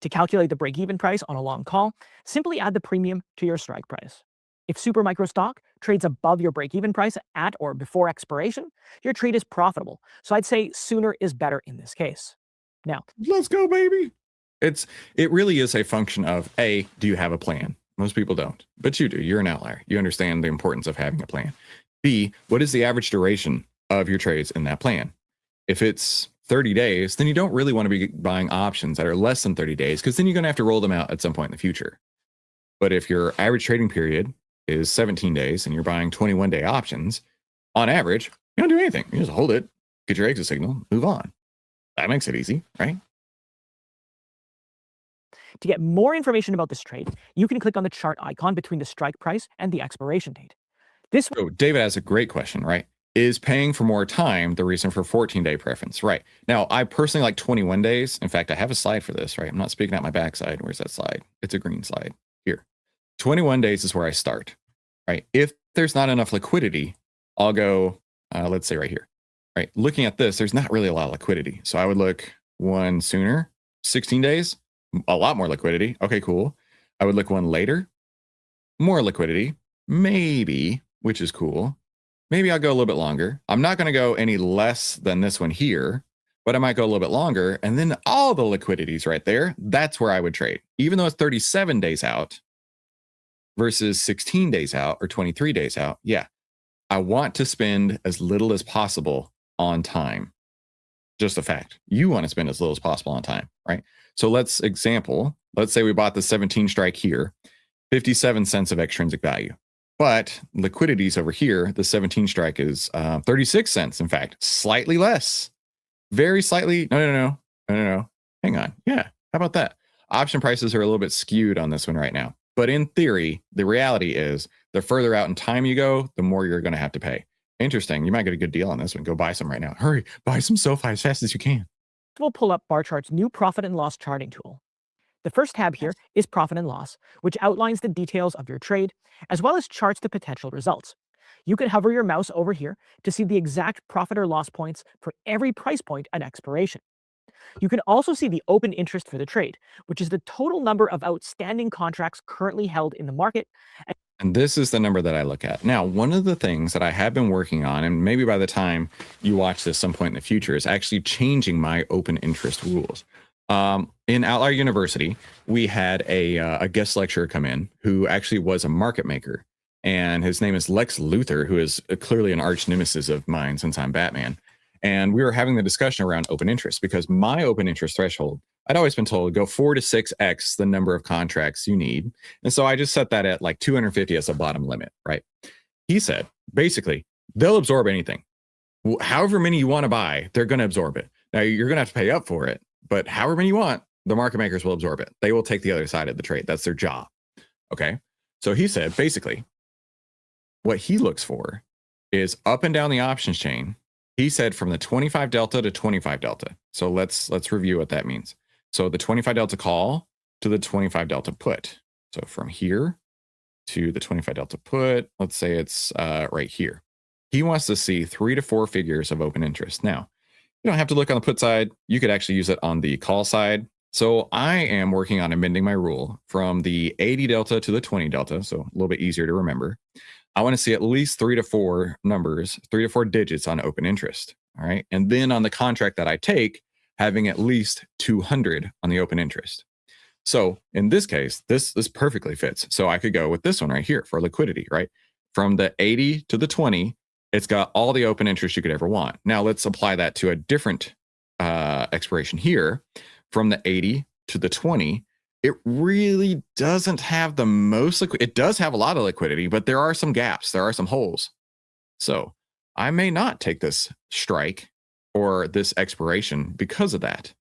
To calculate the break-even price on a long call, simply add the premium to your strike price. If super micro stock trades above your break-even price at or before expiration, your trade is profitable. So I'd say sooner is better in this case. Now, let's go, baby. It really is a function of A, do you have a plan? Most people don't, but you do. You're an outlier. You understand the importance of having a plan. B, what is the average duration of your trades in that plan? If it's 30 days, then you don't really want to be buying options that are less than 30 days because then you're going to have to roll them out at some point in the future. But if your average trading period is 17 days and you're buying 21-day options, on average, you don't do anything. You just hold it, get your exit signal, move on. That makes it easy, right? to get more information about this trade, you can click on the chart icon between the strike price and the expiration date. So David has a great question, right? Is paying for more time the reason for 14-day preference? Right. Now, I personally like 21 days. In fact, I have a slide for this, right? I'm not speaking out my backside. Where's that slide? It's a green slide here. 21 days is where I start, right? If there's not enough liquidity, I'll go, let's say right here, right? Looking at this, there's not really a lot of liquidity. So I would look one sooner, 16 days, a lot more liquidity. Okay, cool. I would look one later, more liquidity, maybe, which is cool. Maybe I'll go a little bit longer. I'm not going to go any less than this one here, but I might go a little bit longer. And then all the liquidity's right there. That's where I would trade. Even though it's 37 days out versus 16 days out or 23 days out. Yeah, I want to spend as little as possible on time. Just a fact. You want to spend as little as possible on time, right? So let's say we bought the 17 strike here, 57 cents of extrinsic value. But liquidity's over here. The 17 strike is 36 cents. In fact, slightly less. Very slightly. No. Hang on. Yeah. How about that? Option prices are a little bit skewed on this one right now. But in theory, the reality is the further out in time you go, the more you're going to have to pay. Interesting. You might get a good deal on this one. Go buy some right now. Hurry. Buy some SoFi as fast as you can. We'll pull up BarChart's new profit and loss charting tool. The first tab here is profit and loss, which outlines the details of your trade, as well as charts the potential results. You can hover your mouse over here to see the exact profit or loss points for every price point at expiration. You can also see the open interest for the trade, which is the total number of outstanding contracts currently held in the market. And this is the number that I look at. Now, one of the things that I have been working on, and maybe by the time you watch this some point in the future, is actually changing my open interest rules. In Outlier University, we had a guest lecturer come in who actually was a market maker. And his name is Lex Luthor, who is clearly an arch nemesis of mine since I'm Batman. And we were having the discussion around open interest because my open interest threshold, I'd always been told go 4 to 6x the number of contracts you need. And so I just set that at like 250 as a bottom limit, right? He said, basically, they'll absorb anything. However many you want to buy, they're going to absorb it. Now, you're going to have to pay up for it. But however many you want, the market makers will absorb it. They will take the other side of the trade. That's their job. Okay. So he said, basically, what he looks for is up and down the options chain. He said from the 25 delta to 25 delta. So let's review what that means. So the 25 delta call to the 25 delta put. So from here to the 25 delta put, let's say it's right here. He wants to see 3 to 4 figures of open interest. Now, you don't have to look on the put side. You could actually use it on the call side. So I am working on amending my rule from the 80 delta to the 20 delta. So a little bit easier to remember. I want to see at least 3 to 4 numbers, 3 to 4 digits on open interest. All right. And then on the contract that I take, having at least 200 on the open interest. So in this case, this perfectly fits. So I could go with this one right here for liquidity, right? From the 80 to the 20, it's got all the open interest you could ever want. Now let's apply that to a different expiration here. From the 80 to the 20, it really doesn't have the most liquidity. It does have a lot of liquidity, but there are some gaps. There are some holes. So I may not take this strike or this expiration because of that.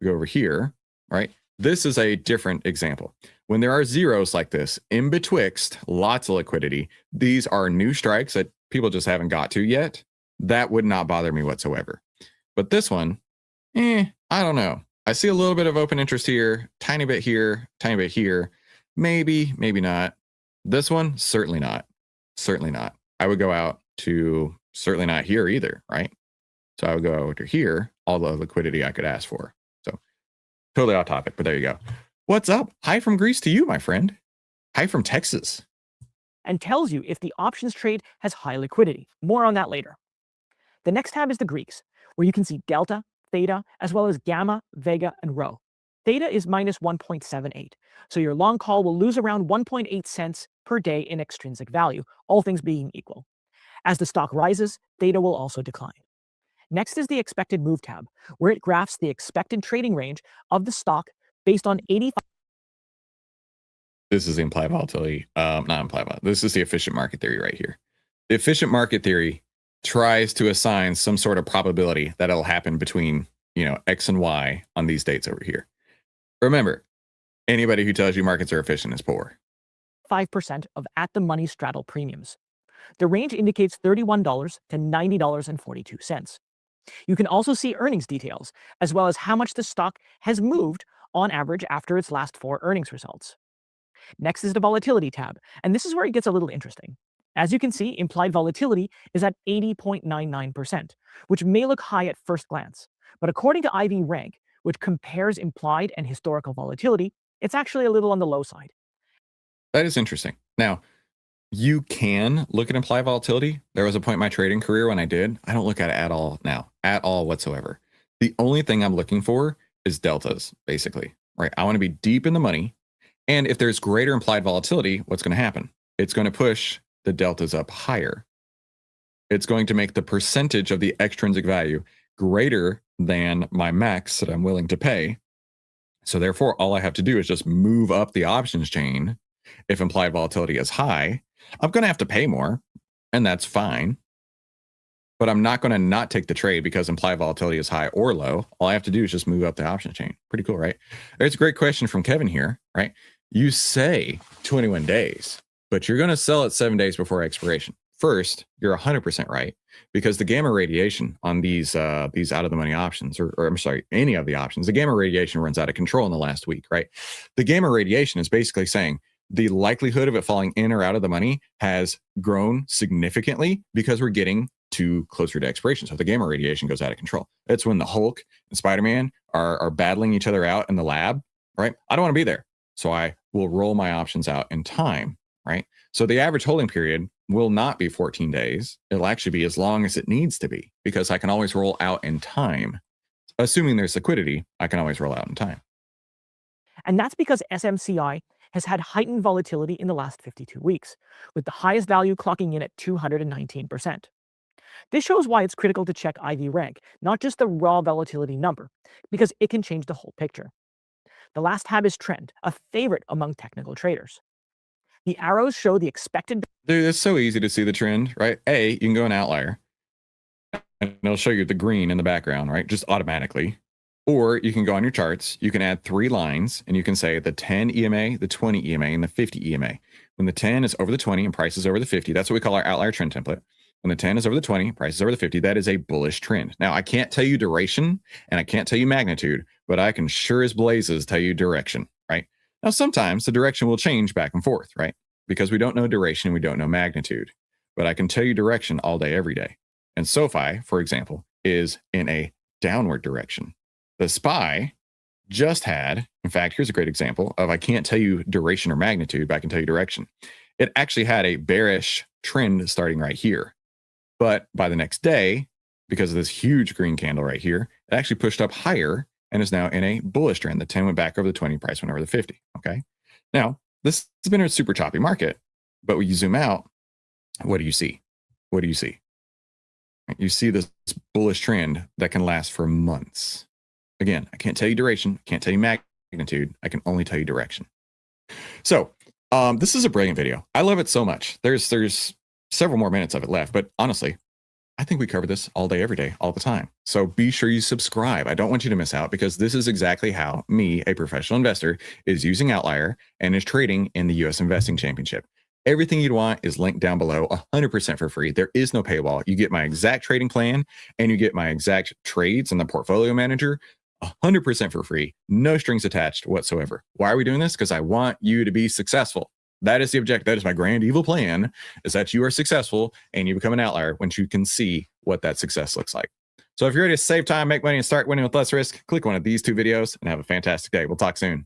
We go over here, right? This is a different example. When there are zeros like this in betwixt, lots of liquidity, these are new strikes that people just haven't got to yet. That would not bother me whatsoever. But this one, I don't know. I see a little bit of open interest here, tiny bit here, tiny bit here. Maybe, maybe not. This one, certainly not. Certainly not. I would go out to certainly not here either, right? So I would go over to here, all the liquidity I could ask for. So Totally off topic, but there you go. What's up? Hi from Greece to you, my friend. Hi from Texas. And tells you if the options trade has high liquidity. More on that later. The next tab is the Greeks, where you can see delta, theta, as well as gamma, vega, and rho. Theta is minus 1.78, so your long call will lose around 1.8 cents per day in extrinsic value, all things being equal. As the stock rises, theta will also decline. Next is the expected move tab, where it graphs the expected trading range of the stock based on 85. This is the implied volatility, not implied volatility. This is the efficient market theory right here. The efficient market theory tries to assign some sort of probability that it'll happen between, X and Y on these dates over here. Remember, anybody who tells you markets are efficient is poor. 5% of at-the-money straddle premiums. The range indicates $31 to $90.42. You can also see earnings details, as well as how much the stock has moved on average after its last 4 earnings results. Next is the volatility tab, and this is where it gets a little interesting. As you can see, implied volatility is at 80.99%, which may look high at first glance, but according to IV Rank, which compares implied and historical volatility, it's actually a little on the low side. That is interesting. Now, you can look at implied volatility. There was a point in my trading career when I did. I don't look at it at all now, at all whatsoever. The only thing I'm looking for is deltas, basically, right? I want to be deep in the money. And if there's greater implied volatility, what's going to happen? It's going to push the deltas up higher. It's going to make the percentage of the extrinsic value greater than my max that I'm willing to pay. So therefore, all I have to do is just move up the options chain. If implied volatility is high, I'm going to have to pay more, and that's fine. But I'm not going to not take the trade because implied volatility is high or low. All I have to do is just move up the options chain. Pretty cool, right? There's a great question from Kevin here, right? You say 21 days, but you're going to sell it 7 days before expiration. First, you're 100% right, because the gamma radiation on these out of the money options, or I'm sorry, any of the options, the gamma radiation runs out of control in the last week, right? The gamma radiation is basically saying the likelihood of it falling in or out of the money has grown significantly because we're getting closer to expiration. So if the gamma radiation goes out of control, that's when the Hulk and Spider-Man are battling each other out in the lab, right? I don't want to be there. So I will roll my options out in time, right? So the average holding period will not be 14 days. It'll actually be as long as it needs to be, because I can always roll out in time. Assuming there's liquidity, I can always roll out in time. And that's because SMCI has had heightened volatility in the last 52 weeks, with the highest value clocking in at 219%. This shows why it's critical to check IV Rank, not just the raw volatility number, because it can change the whole picture. The last tab is trend, a favorite among technical traders. The arrows show the expected. Dude, it's so easy to see the trend, right? You can go in outlier, and it'll show you the green in the background, right? Just automatically. Or you can go on your charts, you can add 3 lines, and you can say the 10 EMA, the 20 EMA, and the 50 EMA. When the 10 is over the 20 and price is over the 50, that's what we call our outlier trend template. When the 10 is over the 20, price is over the 50, that is a bullish trend. Now, I can't tell you duration, and I can't tell you magnitude, but I can sure as blazes tell you direction, right? Now, sometimes the direction will change back and forth, right? Because we don't know duration, we don't know magnitude. But I can tell you direction all day, every day. And SoFi, for example, is in a downward direction. The SPY just had, in fact, here's a great example of I can't tell you duration or magnitude, but I can tell you direction. It actually had a bearish trend starting right here. But by the next day, because of this huge green candle right here, it actually pushed up higher and is now in a bullish trend. The 10 went back over the 20, price went over the 50, okay? Now, this has been a super choppy market, but when you zoom out, what do you see? What do you see? You see this bullish trend that can last for months. Again, I can't tell you duration, can't tell you magnitude, I can only tell you direction. So this is a brilliant video. I love it so much. There's several more minutes of it left, but honestly, I think we cover this all day, every day, all the time. So be sure you subscribe. I don't want you to miss out, because this is exactly how me, a professional investor, is using Outlier and is trading in the US Investing Championship. Everything you'd want is linked down below, 100% for free. There is no paywall. You get my exact trading plan and you get my exact trades and the portfolio manager 100% for free, no strings attached whatsoever. Why are we doing this? Because I want you to be successful. That is the objective. That is my grand evil plan, is that you are successful and you become an outlier once you can see what that success looks like. So if you're ready to save time, make money, and start winning with less risk, click one of these 2 videos and have a fantastic day. We'll talk soon.